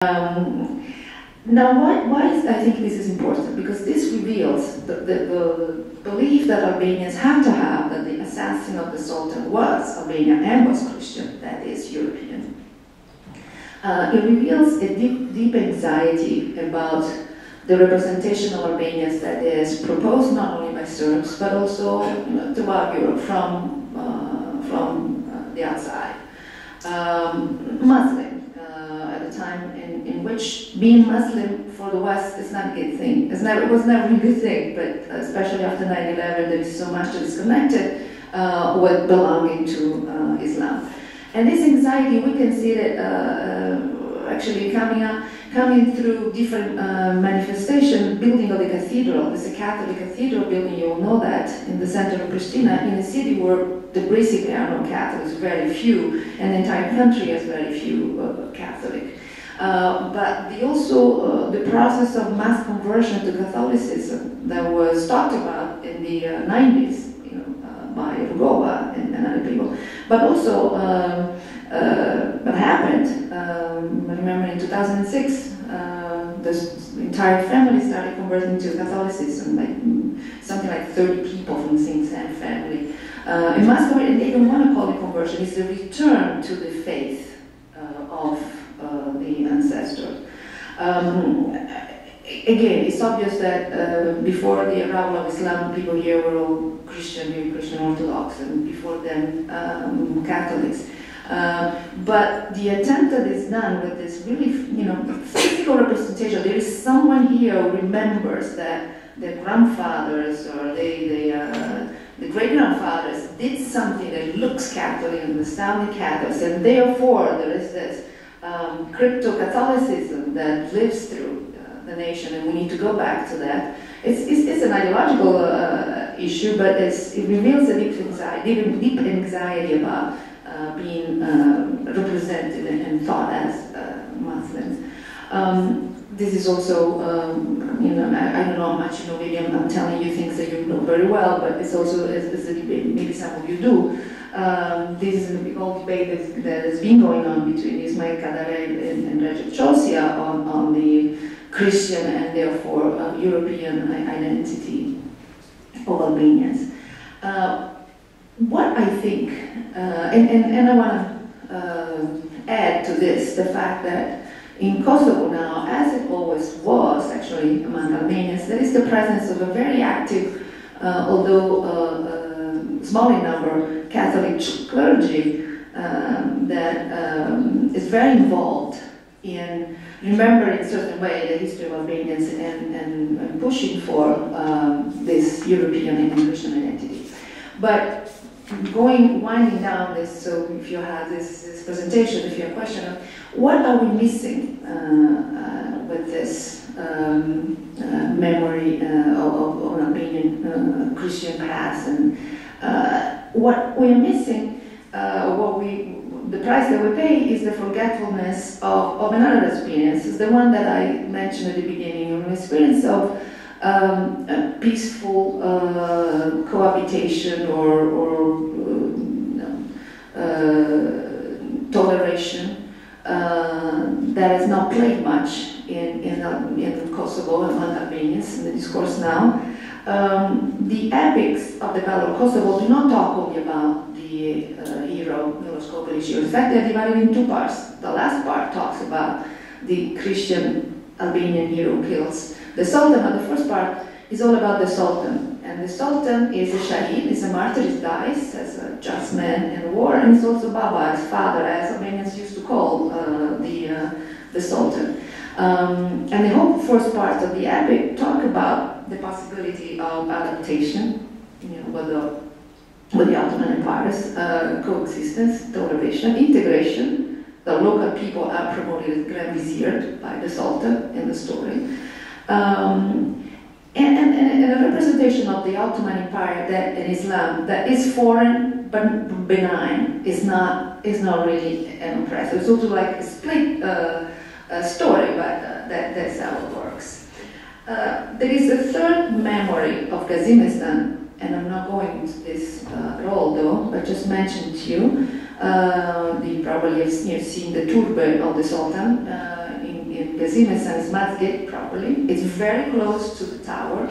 Now, why is, I think this is important? Because this reveals the belief that Albanians have to have that the assassin of the Sultan was Albanian and was Christian, that is European. It reveals a deep anxiety about the representation of Albanians that is proposed not only by Serbs, but also throughout Europe from the outside. Muslim. At a time in which being Muslim for the West is not a good thing. It was never a good thing, but especially after 9/11, there is so much that is connected with belonging to Islam. And this anxiety, we can see it actually coming through different manifestations. Building of the cathedral. It's a Catholic cathedral building, you all know that, in the center of Pristina, in a city where there basically are no Catholics, very few, and the entire country has very few Catholic. But the process of mass conversion to Catholicism that was talked about in the 90s, by Rugova and other people, but also what happened. I remember in 2006, the entire family started converting to Catholicism, like something like 30 people from the same family. In mass conversion, they don't want to call it conversion, it's a return to the faith of the ancestors. Again, it's obvious that before the arrival of Islam, people here were all Christian, maybe Christian Orthodox, and before them Catholics. But the attempt that is done with this really, physical representation, there is someone here who remembers that their grandfathers or the great-grandfathers did something that looks Catholic and sounded Catholic, and therefore there is this crypto-Catholicism that lives through the nation, and we need to go back to that. It's an ideological issue, but it reveals a deep anxiety about being represented and thought as Muslims. This is also, I don't know how much you know, maybe I'm telling you things that you know very well, but it's also a debate, maybe some of you do. This is a big old debate that has been going on between Ismail Kadare and Recep Chosia on the Christian and therefore European identity of Albanians. What I think, and I want to add to this the fact that in Kosovo now, as it always was actually among Albanians, there is the presence of a very active, although small in number, Catholic clergy that is very involved in remembering in a certain way the history of Albanians and pushing for this European and Christian identity. But winding down this, so if you have this presentation, if you have a question of what are we missing with this memory of Albanian Christian past, and what we are missing, the price that we pay is the forgetfulness of another experience. It's the one that I mentioned at the beginning, an experience of peaceful cohabitation or toleration that has not played much in Kosovo among Albanians in the discourse now. The epics of the Battle of Kosovo do not talk only about the hero Miloš Kobilić. In fact, they're divided in two parts. The last part talks about the Christian Albanian hero who kills the Sultan, but the first part is all about the Sultan. And the Sultan is a Shahid, is a martyr, he dies as a just man in war, and he's also Baba, his father, as Albanians used to call the Sultan. And the whole first part of the epic talk about the possibility of adaptation, with the Ottoman Empire's coexistence, toleration, integration. The local people are promoted as Grand Vizier by the Sultan in the story. And a representation of the Ottoman Empire that in Islam that is foreign but benign is not really an oppressive. It's also like a split story, but that's how it works. There is a third memory of Gazimistan, and I'm not going into this at all though, but just mention to you. You probably have seen the turban of the Sultan in Bezime Sanismatske properly. It's very close to the tower.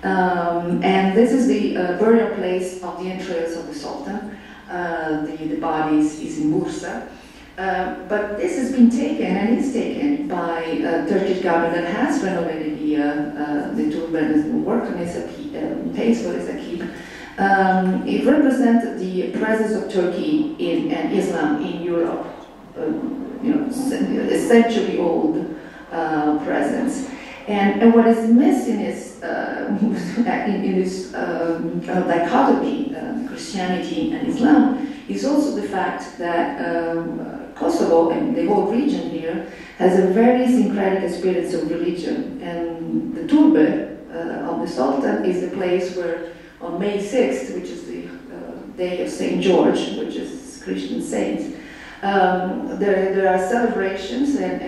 And this is the burial place of the entrails of the Sultan. The body is in Bursa. But this has been taken, and is taken, by Turkish government that has renovated the tomb and has worked on its pays for its upkeep. It represents the presence of Turkey and Islam in Europe, a century-old presence. And what is missing is in this kind of dichotomy, Christianity and Islam, is also the fact that Kosovo and the whole region here has a very syncretic experience of religion. And the turbe of the Sultan is the place where on May 6th, which is the day of St. George, which is Christian saint, there are celebrations and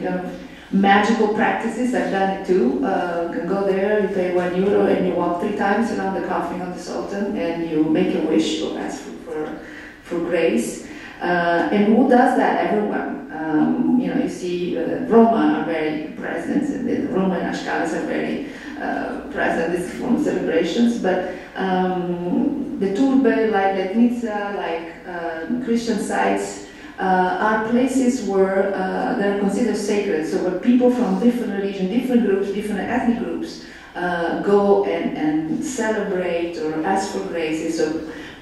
kind of magical practices. I've done it too. You can go there, you pay €1 and you walk 3 times around the coffin of the Sultan and you make a wish or ask for grace. And who does that? Everyone. You see Roma are very present, and the Roma and Ashkenaz are very present in this form of celebrations, but the turbe, like Letnica, like Christian sites, are places where they're considered sacred, so where people from different religions, different groups, different ethnic groups go and celebrate or ask for graces. So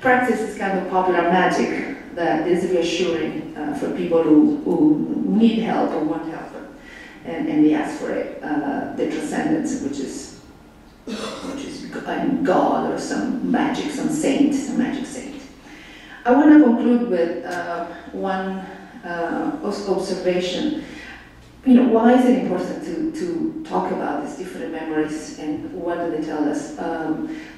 practice is kind of popular magic that is reassuring for people who need help or want help, and they ask for it. The transcendence, which is God or some magic, some magic saint. I want to conclude with one observation. Why is it important to talk about these different memories and what do they tell us?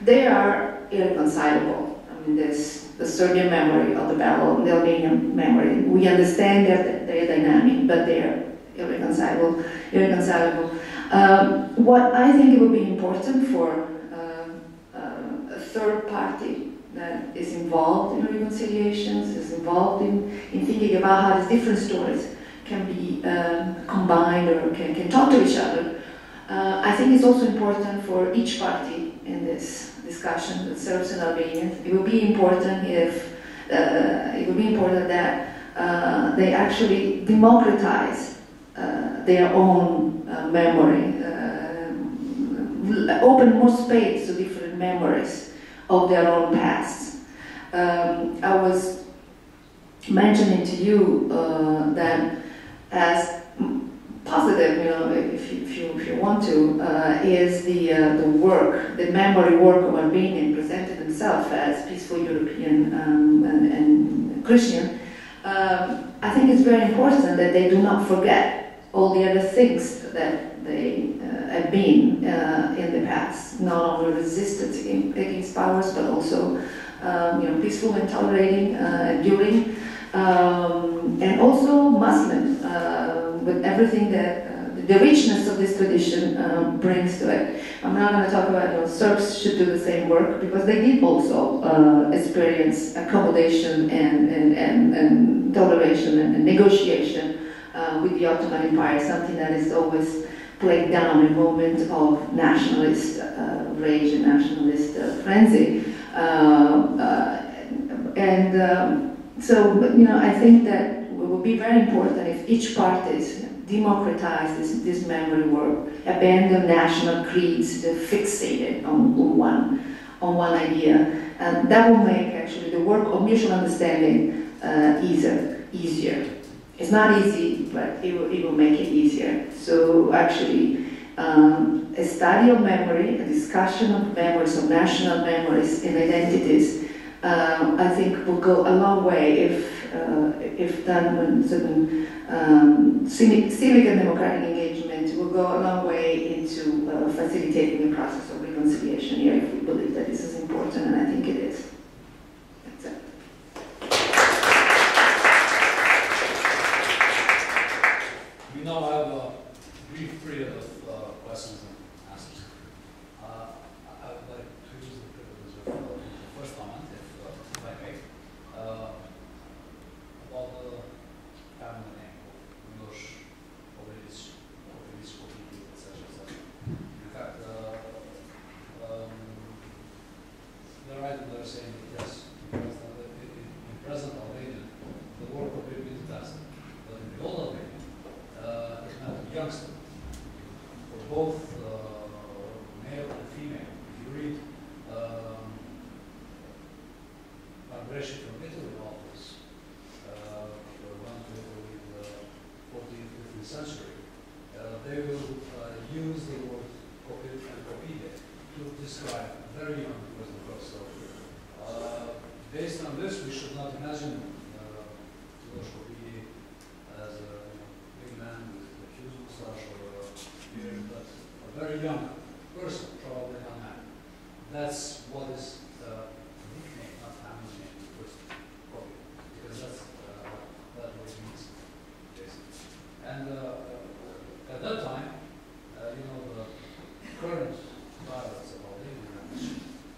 They are irreconcilable. There's the Serbian memory of the battle, the Albanian memory. We understand that they're dynamic, but they're irreconcilable. What I think it would be important for a third party that is involved in reconciliations, is involved in thinking about how these different stories can be combined or can talk to each other. I think it's also important for each party in this discussion, the Serbs and Albanians. It would be important that they actually democratize their own memory, open more space to different memories of their own past. I was mentioning to you that as positive, if you want to, is the work, the memory work of Albanian presented himself as peaceful European and Christian. I think it's very important that they do not forget all the other things that they have been in the past, not only resistant against powers, but also peaceful and tolerating, enduring, and also Muslim, with everything that the richness of this tradition brings to it. I'm not going to talk about Serbs should do the same work, because they did also experience accommodation and toleration and negotiation with the Ottoman Empire, something that is always played down in moments of nationalist rage and nationalist frenzy. So I think that it would be very important if each party democratize this memory work, abandon national creeds, they're fixated on one idea, and that will make actually the work of mutual understanding easier. It's not easy, but it will make it easier. So actually, a study of memory, a discussion of memories, of national memories and identities, I think will go a long way if done with certain civic and democratic engagement, will go a long way into facilitating the process of reconciliation here, if we believe that this is important, and I think it is. That's it. We now have a brief period of questions and answers. I would like to use the privilege of the first comment, if I may, about the family name of Miloš Obredić. youngster, for both male and female. If you read migration from Italy authors, around the 14th, 15th century, they will use the word copide to describe a very young person. So, based on this, we should not imagine George Copide as a big man with a huge mustache or a beard, but a very young person, probably a young man. That's what is nickname, not family name, first copy, because that's what it means, basically. And at that time, the current dialects of Albanian language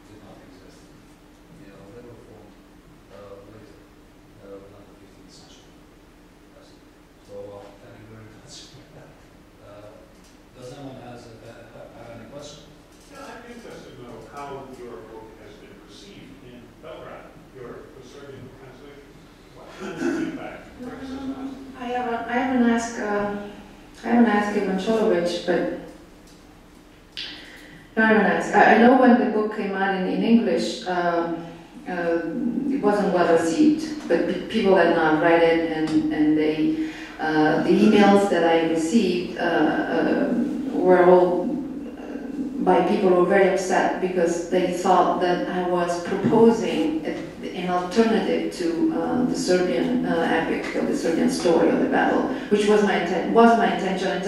did not exist. They were formed later, not the 15th century. So, thank you very much. Does anyone have any question? Yeah, I'm interested to know how your book has been received in Belgrade, your Serbian translation. What kind of feedback? I haven't asked Ivan Cholovic, but I know when the book came out in English, it wasn't well received, but people had not read it, and they, the emails that I received were all by people who were very upset because they thought that I was proposing an alternative to the Serbian epic, or the Serbian story of the battle, which was my intention.